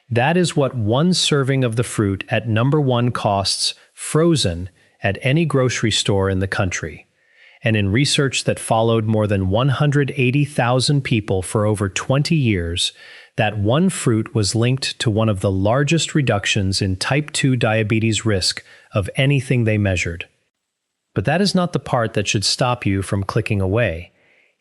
That is what one serving of the fruit at number one costs frozen at any grocery store in the country. And in research that followed more than 180,000 people for over 20 years, that one fruit was linked to one of the largest reductions in type 2 diabetes risk of anything they measured. But that is not the part that should stop you from clicking away.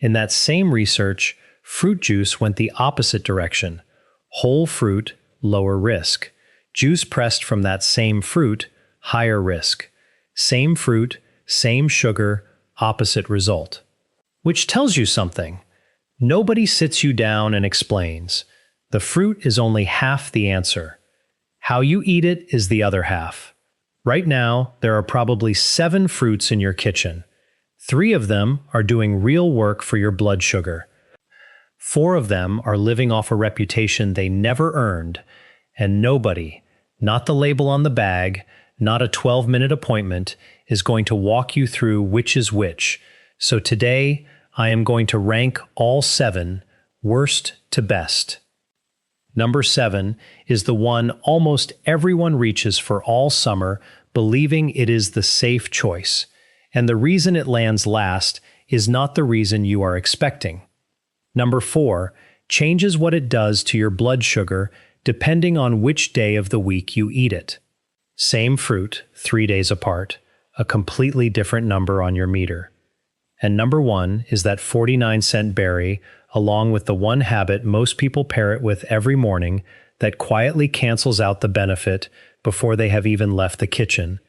In that same research, fruit juice went the opposite direction. Whole fruit, lower risk. Juice pressed from that same fruit, higher risk. Same fruit, same sugar, opposite result. Which tells you something. Nobody sits you down and explains. The fruit is only half the answer. How you eat it is the other half. Right now, there are probably 7 fruits in your kitchen. 3 of them are doing real work for your blood sugar. 4 of them are living off a reputation they never earned, and nobody, not the label on the bag, not a 12-minute appointment, is going to walk you through which is which. So today, I am going to rank all 7, worst to best. Number 7 is the one almost everyone reaches for all summer, believing it is the safe choice. And the reason it lands last is not the reason you are expecting. Number 4 changes what it does to your blood sugar depending on which day of the week you eat it. Same fruit, 3 days apart, a completely different number on your meter. And number 1 is that 49-cent berry, along with the one habit most people pair it with every morning that quietly cancels out the benefit before they have even left the kitchen.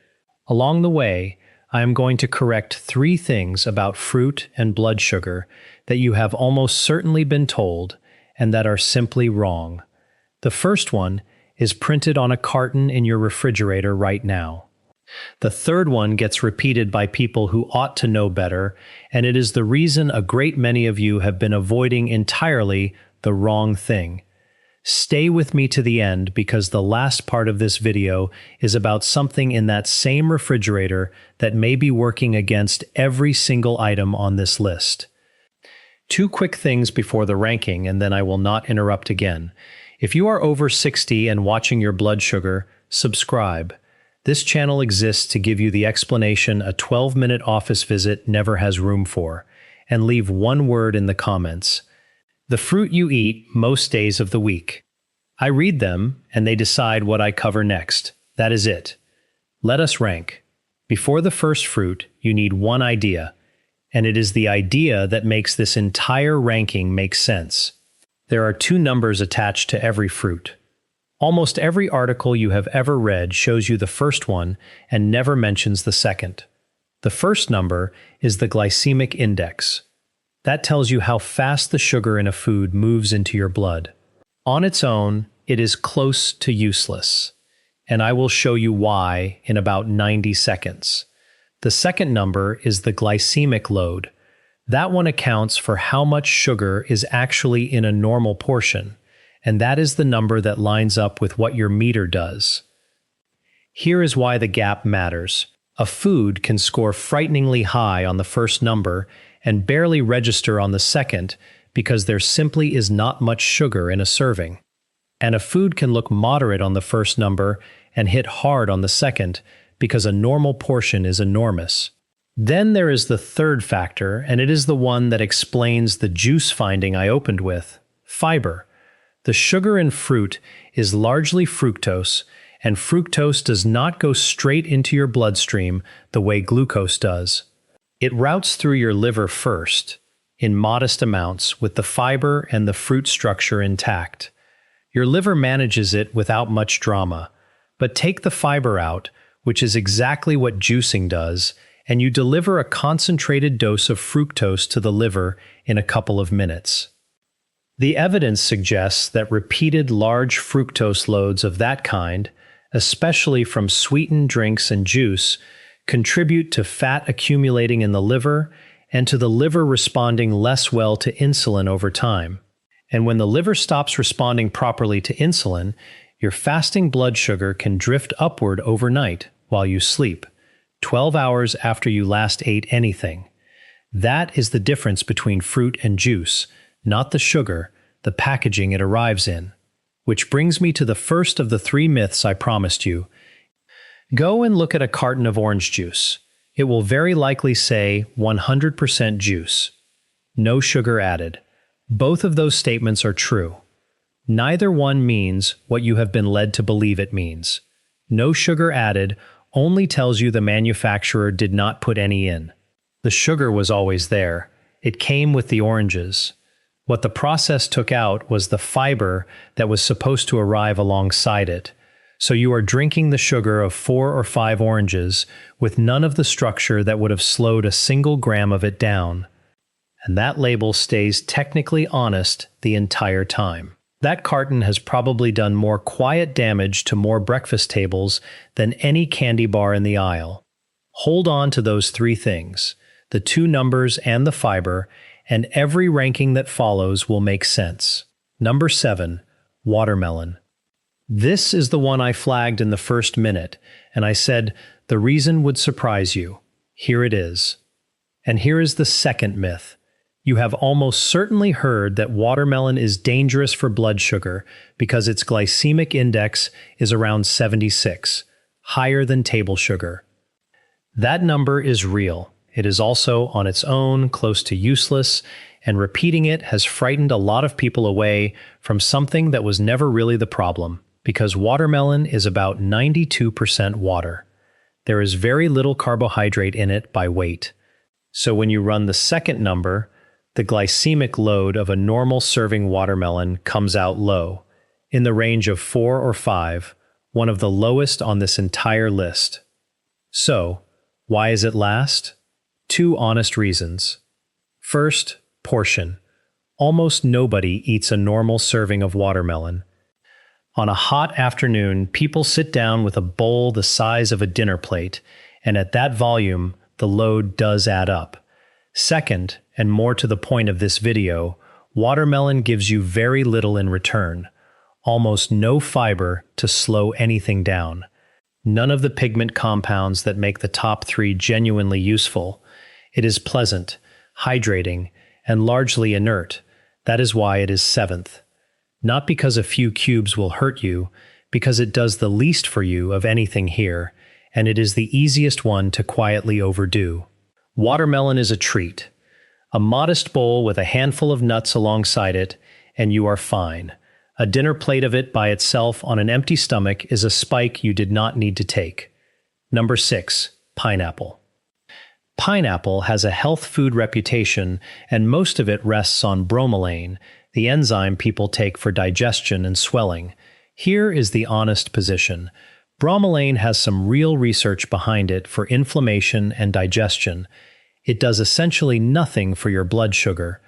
Along the way, I am going to correct 3 things about fruit and blood sugar that you have almost certainly been told and that are simply wrong. The first one is printed on a carton in your refrigerator right now. The third one gets repeated by people who ought to know better, and it is the reason a great many of you have been avoiding entirely the wrong thing. Stay with me to the end because the last part of this video is about something in that same refrigerator that may be working against every single item on this list. 2 quick things before the ranking, and then I will not interrupt again. If you are over 60 and watching your blood sugar, subscribe. This channel exists to give you the explanation a 12-minute office visit never has room for, and leave 1 word in the comments. The fruit you eat most days of the week. I read them, and they decide what I cover next. That is it. Let us rank. Before the first fruit, you need one idea, and it is the idea that makes this entire ranking make sense. There are 2 numbers attached to every fruit. Almost every article you have ever read shows you the first one and never mentions the second. The first number is the glycemic index. That tells you how fast the sugar in a food moves into your blood. On its own, it is close to useless, and I will show you why in about 90 seconds. The second number is the glycemic load. That one accounts for how much sugar is actually in a normal portion, and that is the number that lines up with what your meter does. Here is why the gap matters. A food can score frighteningly high on the first number and barely register on the second because there simply is not much sugar in a serving. And a food can look moderate on the first number and hit hard on the second because a normal portion is enormous. Then there is the third factor, and it is the one that explains the juice finding I opened with: fiber. The sugar in fruit is largely fructose, and fructose does not go straight into your bloodstream the way glucose does. It routes through your liver first, in modest amounts, with the fiber and the fruit structure intact. Your liver manages it without much drama, but take the fiber out, which is exactly what juicing does, and you deliver a concentrated dose of fructose to the liver in a couple of minutes. The evidence suggests that repeated large fructose loads of that kind, especially from sweetened drinks and juice, contribute to fat accumulating in the liver and to the liver responding less well to insulin over time. And when the liver stops responding properly to insulin, your fasting blood sugar can drift upward overnight while you sleep, 12 hours after you last ate anything. That is the difference between fruit and juice, not the sugar, the packaging it arrives in. Which brings me to the first of the three myths I promised you. Go and look at a carton of orange juice. It will very likely say 100% juice. No sugar added. Both of those statements are true. Neither one means what you have been led to believe it means. No sugar added only tells you the manufacturer did not put any in. The sugar was always there. It came with the oranges. What the process took out was the fiber that was supposed to arrive alongside it. So you are drinking the sugar of 4 or 5 oranges with none of the structure that would have slowed a single gram of it down. And that label stays technically honest the entire time. That carton has probably done more quiet damage to more breakfast tables than any candy bar in the aisle. Hold on to those 3 things, the 2 numbers and the fiber, and every ranking that follows will make sense. Number 7, watermelon. This is the one I flagged in the first minute, and I said the reason would surprise you. Here it is. And here is the second myth. You have almost certainly heard that watermelon is dangerous for blood sugar because its glycemic index is around 76, higher than table sugar. That number is real. It is also, on its own, close to useless, and repeating it has frightened a lot of people away from something that was never really the problem, because watermelon is about 92% water. There is very little carbohydrate in it by weight. So when you run the second number, the glycemic load of a normal serving watermelon comes out low, in the range of 4 or 5, one of the lowest on this entire list. So, why is it last? 2 honest reasons. First, portion. Almost nobody eats a normal serving of watermelon. On a hot afternoon, people sit down with a bowl the size of a dinner plate, and at that volume, the load does add up. Second, and more to the point of this video, watermelon gives you very little in return. Almost no fiber to slow anything down. None of the pigment compounds that make the top 3 genuinely useful. It is pleasant, hydrating, and largely inert. That is why it is 7th. Not because a few cubes will hurt you, because it does the least for you of anything here, and it is the easiest one to quietly overdo. Watermelon is a treat. A modest bowl with a handful of nuts alongside it, and you are fine. A dinner plate of it by itself on an empty stomach is a spike you did not need to take. Number 6, pineapple. Pineapple has a health food reputation, and most of it rests on bromelain, the enzyme people take for digestion and swelling. Here is the honest position. Bromelain has some real research behind it for inflammation and digestion. It does essentially nothing for your blood sugar.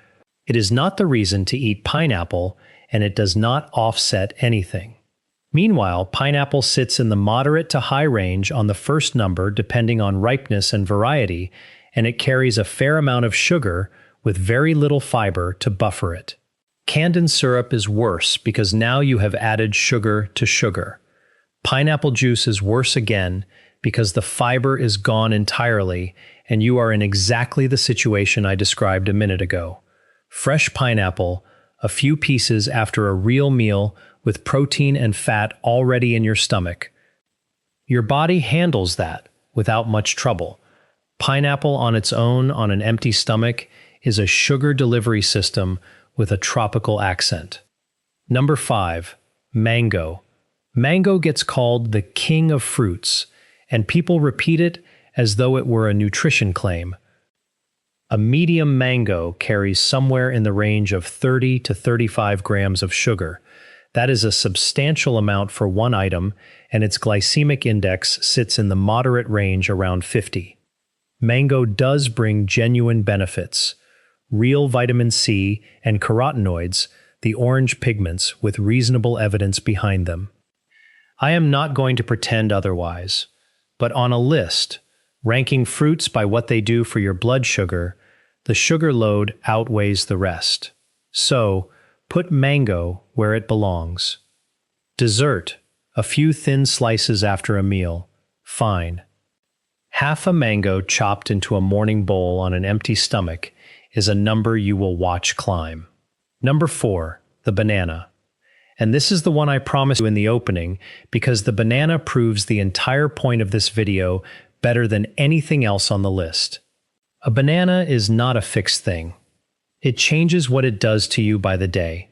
It is not the reason to eat pineapple, and it does not offset anything. Meanwhile, pineapple sits in the moderate to high range on the first number depending on ripeness and variety, and it carries a fair amount of sugar with very little fiber to buffer it. Canned syrup is worse because now you have added sugar to sugar. Pineapple juice is worse again because the fiber is gone entirely, and you are in exactly the situation I described a minute ago. Fresh pineapple, a few pieces after a real meal with protein and fat already in your stomach. Your body handles that without much trouble. Pineapple on its own on an empty stomach is a sugar delivery system with a tropical accent. Number 5, mango. Mango gets called the king of fruits, and people repeat it as though it were a nutrition claim. A medium mango carries somewhere in the range of 30 to 35 grams of sugar. That is a substantial amount for one item, and its glycemic index sits in the moderate range around 50. Mango does bring genuine benefits. Real vitamin C and carotenoids, the orange pigments with reasonable evidence behind them. I am not going to pretend otherwise, but on a list, ranking fruits by what they do for your blood sugar, the sugar load outweighs the rest. So, put mango where it belongs. Dessert, a few thin slices after a meal, fine. Half a mango chopped into a morning bowl on an empty stomach is a number you will watch climb. Number 4, the banana. And this is the one I promised you in the opening because the banana proves the entire point of this video better than anything else on the list. A banana is not a fixed thing. It changes what it does to you by the day.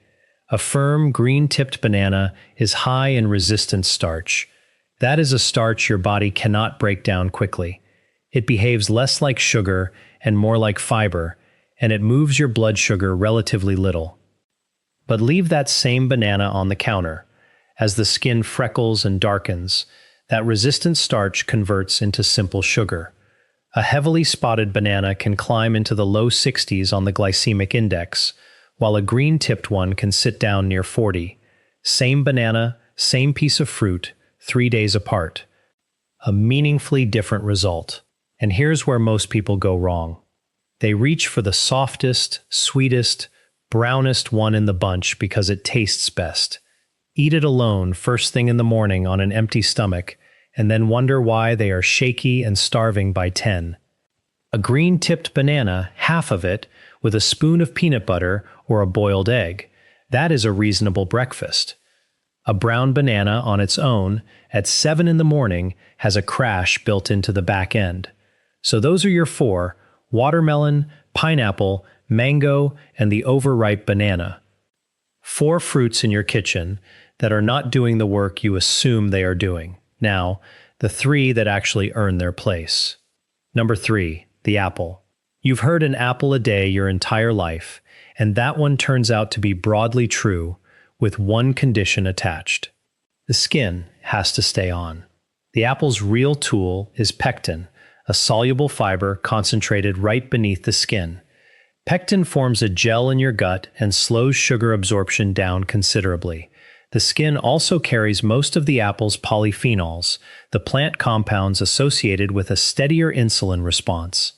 A firm, green-tipped banana is high in resistant starch. That is a starch your body cannot break down quickly. It behaves less like sugar and more like fiber, and it moves your blood sugar relatively little. But leave that same banana on the counter. As the skin freckles and darkens, that resistant starch converts into simple sugar. A heavily spotted banana can climb into the low 60s on the glycemic index, while a green-tipped one can sit down near 40. Same banana, same piece of fruit, 3 days apart. A meaningfully different result. And here's where most people go wrong. They reach for the softest, sweetest, brownest one in the bunch because it tastes best. Eat it alone first thing in the morning on an empty stomach, and then wonder why they are shaky and starving by 10. A green-tipped banana, half of it, with a spoon of peanut butter or a boiled egg, that is a reasonable breakfast. A brown banana on its own, at 7 in the morning, has a crash built into the back end. So those are your 4: watermelon, pineapple, mango, and the overripe banana. 4 fruits in your kitchen that are not doing the work you assume they are doing. Now, the 3 that actually earn their place. Number 3, the apple. You've heard an apple a day your entire life, and that one turns out to be broadly true, with one condition attached. The skin has to stay on. The apple's real tool is pectin, a soluble fiber concentrated right beneath the skin. Pectin forms a gel in your gut and slows sugar absorption down considerably. The skin also carries most of the apple's polyphenols, the plant compounds associated with a steadier insulin response.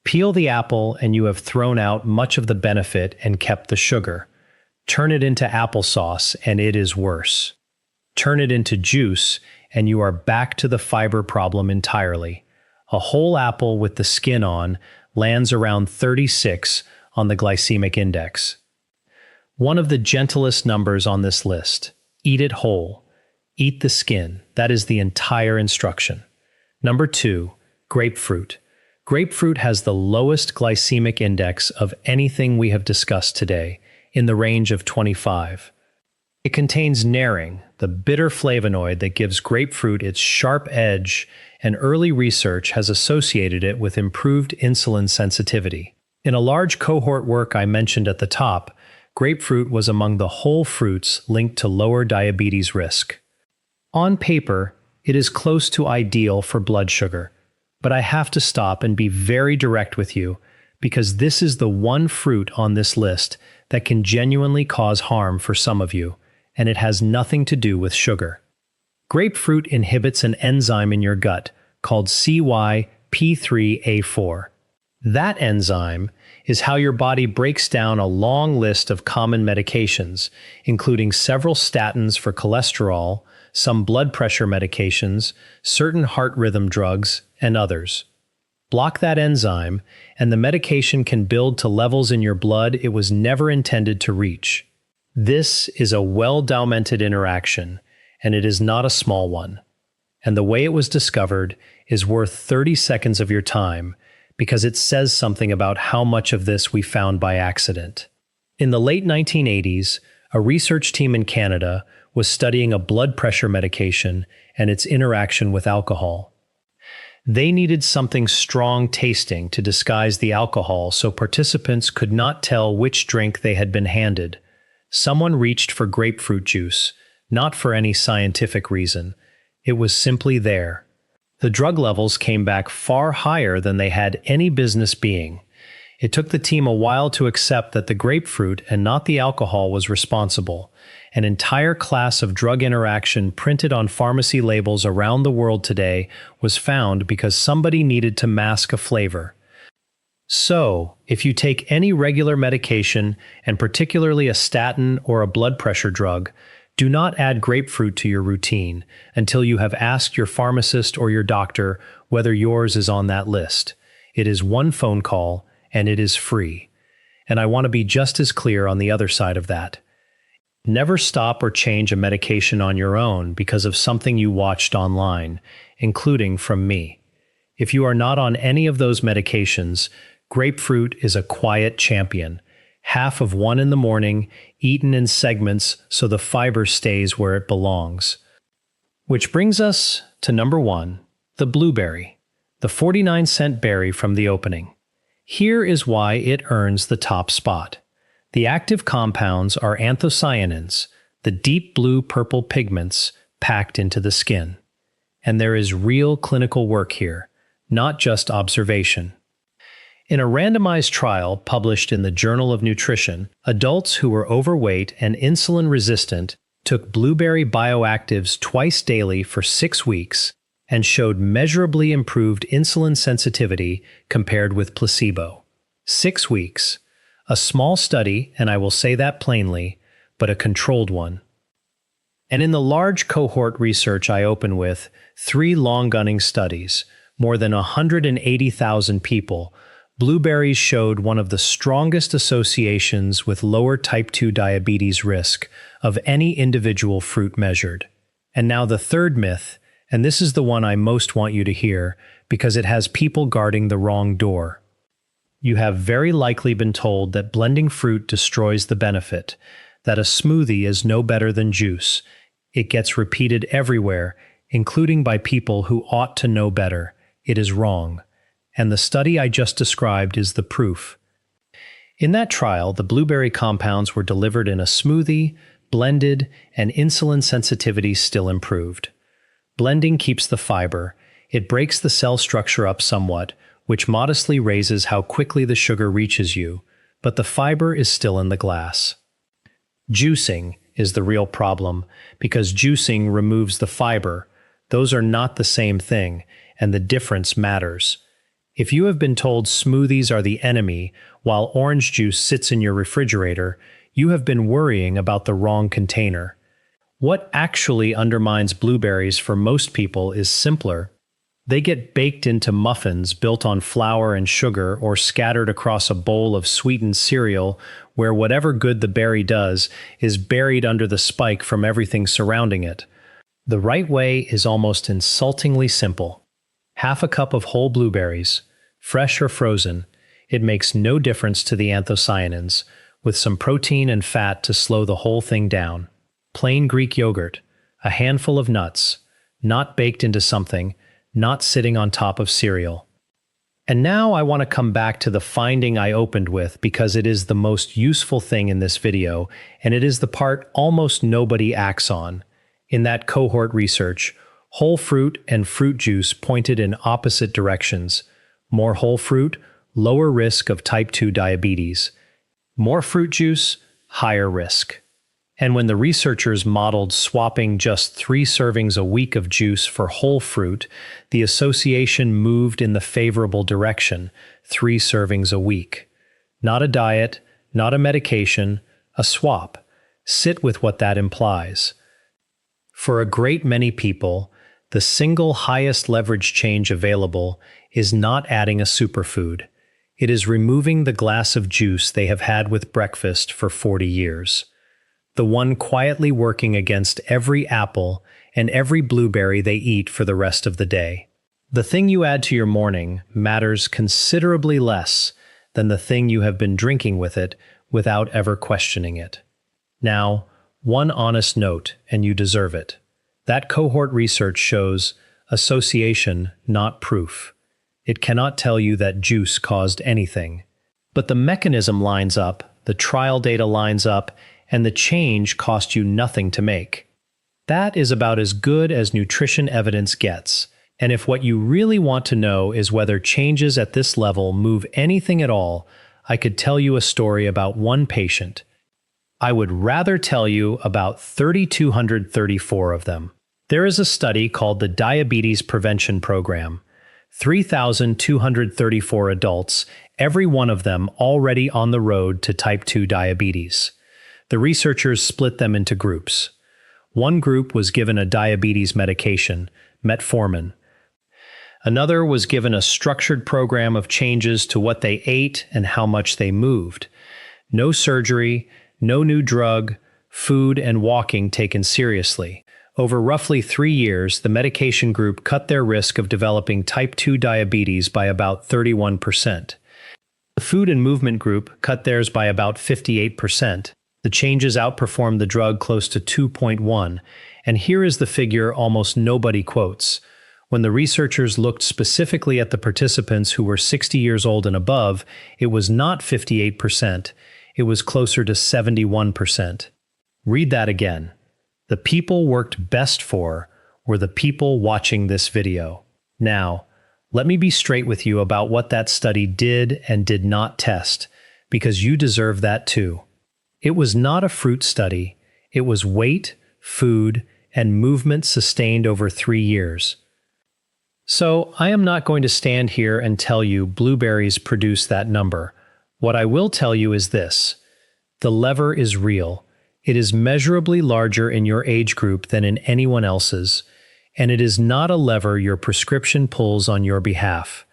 Peel the apple and you have thrown out much of the benefit and kept the sugar. Turn it into applesauce and it is worse. Turn it into juice and you are back to the fiber problem entirely. A whole apple with the skin on lands around 36 on the glycemic index. One of the gentlest numbers on this list. Eat it whole. Eat the skin. That is the entire instruction. Number 2, grapefruit. Grapefruit has the lowest glycemic index of anything we have discussed today, in the range of 25. It contains neirin, the bitter flavonoid that gives grapefruit its sharp edge, and early research has associated it with improved insulin sensitivity. In a large cohort work I mentioned at the top, grapefruit was among the whole fruits linked to lower diabetes risk. On paper, it is close to ideal for blood sugar, but I have to stop and be very direct with you because this is the one fruit on this list that can genuinely cause harm for some of you, and it has nothing to do with sugar. Grapefruit inhibits an enzyme in your gut called CYP3A4. That enzyme is how your body breaks down a long list of common medications, including several statins for cholesterol, some blood pressure medications, certain heart rhythm drugs, and others. Block that enzyme, and the medication can build to levels in your blood it was never intended to reach. This is a well-documented interaction, and it is not a small one. And the way it was discovered is worth 30 seconds of your time, because it says something about how much of this we found by accident. In the late 1980s, a research team in Canada was studying a blood pressure medication and its interaction with alcohol. They needed something strong tasting to disguise the alcohol so participants could not tell which drink they had been handed. Someone reached for grapefruit juice, not for any scientific reason. It was simply there. The drug levels came back far higher than they had any business being. It took the team a while to accept that the grapefruit and not the alcohol was responsible. An entire class of drug interaction printed on pharmacy labels around the world today was found because somebody needed to mask a flavor. So, if you take any regular medication, and particularly a statin or a blood pressure drug, do not add grapefruit to your routine until you have asked your pharmacist or your doctor whether yours is on that list. It is one phone call, and it is free. And I want to be just as clear on the other side of that. Never stop or change a medication on your own because of something you watched online, including from me. If you are not on any of those medications, grapefruit is a quiet champion. Half of one in the morning, eaten in segments so the fiber stays where it belongs. Which brings us to number 1, the blueberry, the 49-cent berry from the opening. Here is why it earns the top spot. The active compounds are anthocyanins, the deep blue-purple pigments packed into the skin. And there is real clinical work here, not just observation. In a randomized trial published in the Journal of Nutrition, adults who were overweight and insulin-resistant took blueberry bioactives twice daily for 6 weeks and showed measurably improved insulin sensitivity compared with placebo. 6 weeks. A small study, and I will say that plainly, but a controlled one. And in the large cohort research I open with, 3 long-gunning studies, more than 180,000 people, blueberries showed one of the strongest associations with lower type 2 diabetes risk of any individual fruit measured. And now the third myth, and this is the one I most want you to hear because it has people guarding the wrong door. You have very likely been told that blending fruit destroys the benefit, that a smoothie is no better than juice. It gets repeated everywhere, including by people who ought to know better. It is wrong. And the study I just described is the proof. In that trial, the blueberry compounds were delivered in a smoothie, blended, and insulin sensitivity still improved. Blending keeps the fiber. It breaks the cell structure up somewhat, which modestly raises how quickly the sugar reaches you, but the fiber is still in the glass. Juicing is the real problem, because juicing removes the fiber. Those are not the same thing, and the difference matters. If you have been told smoothies are the enemy, while orange juice sits in your refrigerator, you have been worrying about the wrong container. What actually undermines blueberries for most people is simpler. They get baked into muffins built on flour and sugar or scattered across a bowl of sweetened cereal where whatever good the berry does is buried under the spike from everything surrounding it. The right way is almost insultingly simple. Half a cup of whole blueberries, fresh or frozen. It makes no difference to the anthocyanins, with some protein and fat to slow the whole thing down. Plain Greek yogurt, a handful of nuts, not baked into something, not sitting on top of cereal. And now I want to come back to the finding I opened with because it is the most useful thing in this video, and it is the part almost nobody acts on. In that cohort research, whole fruit and fruit juice pointed in opposite directions. More whole fruit, lower risk of type 2 diabetes. More fruit juice, higher risk. And when the researchers modeled swapping just 3 servings a week of juice for whole fruit, the association moved in the favorable direction, 3 servings a week. Not a diet, not a medication, a swap. Sit with what that implies. For a great many people, the single highest leverage change available is not adding a superfood. It is removing the glass of juice they have had with breakfast for 40 years. The one quietly working against every apple and every blueberry they eat for the rest of the day. The thing you add to your morning matters considerably less than the thing you have been drinking with it without ever questioning it. Now, one honest note, and you deserve it. That cohort research shows association, not proof. It cannot tell you that juice caused anything. But the mechanism lines up, the trial data lines up, and the change cost you nothing to make. That is about as good as nutrition evidence gets. And if what you really want to know is whether changes at this level move anything at all, I could tell you a story about one patient. I would rather tell you about 3,234 of them. There is a study called the Diabetes Prevention Program. 3,234 adults, every one of them already on the road to type 2 diabetes. The researchers split them into groups. One group was given a diabetes medication, metformin. Another was given a structured program of changes to what they ate and how much they moved. No surgery, no new drug, food, and walking taken seriously. Over roughly 3 years, the medication group cut their risk of developing type 2 diabetes by about 31%. The food and movement group cut theirs by about 58%. The changes outperformed the drug close to 2.1, and here is the figure almost nobody quotes. When the researchers looked specifically at the participants who were 60 years old and above, it was not 58%, it was closer to 71%. Read that again. The people worked best for were the people watching this video. Now, let me be straight with you about what that study did and did not test, because you deserve that too. It was not a fruit study. It was weight, food, and movement sustained over 3 years. So, I am not going to stand here and tell you blueberries produce that number. What I will tell you is this: the lever is real. It is measurably larger in your age group than in anyone else's, and it is not a lever your prescription pulls on your behalf.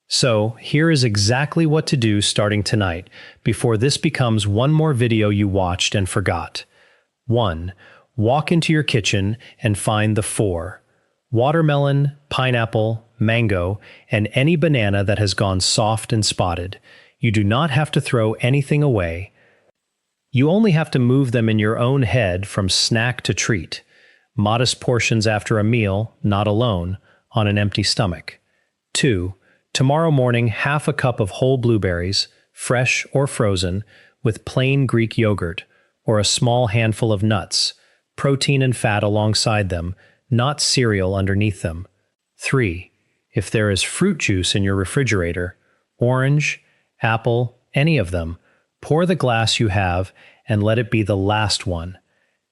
So, here is exactly what to do starting tonight, before this becomes one more video you watched and forgot. 1. Walk into your kitchen and find the 4. Watermelon, pineapple, mango, and any banana that has gone soft and spotted. You do not have to throw anything away. You only have to move them in your own head from snack to treat. Modest portions after a meal, not alone, on an empty stomach. 2. Tomorrow morning, half a cup of whole blueberries, fresh or frozen, with plain Greek yogurt, or a small handful of nuts, protein and fat alongside them, not cereal underneath them. 3. If there is fruit juice in your refrigerator, orange, apple, any of them, pour the glass you have and let it be the last one.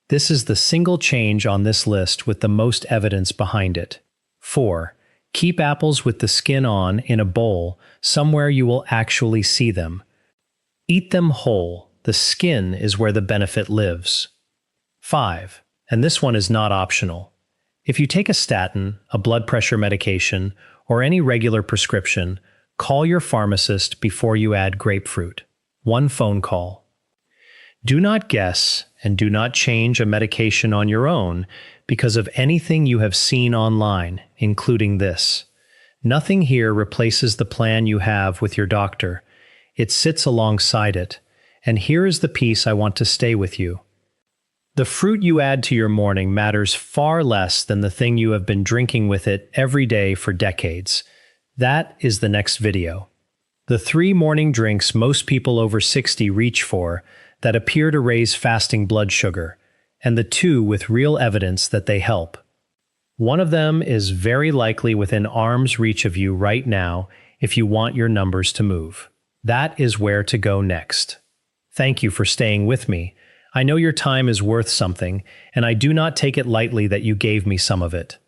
This is the single change on this list with the most evidence behind it. 4. Keep apples with the skin on in a bowl, somewhere you will actually see them. Eat them whole. The skin is where the benefit lives. 5. And this one is not optional. If you take a statin, a blood pressure medication, or any regular prescription, call your pharmacist before you add grapefruit. 1 phone call. Do not guess and do not change a medication on your own because of anything you have seen online, including this. Nothing here replaces the plan you have with your doctor. It sits alongside it. And here is the piece I want to stay with you. The fruit you add to your morning matters far less than the thing you have been drinking with it every day for decades. That is the next video. The 3 morning drinks most people over 60 reach for that appear to raise fasting blood sugar, and the 2 with real evidence that they help. One of them is very likely within arm's reach of you right now if you want your numbers to move. That is where to go next. Thank you for staying with me. I know your time is worth something, and I do not take it lightly that you gave me some of it.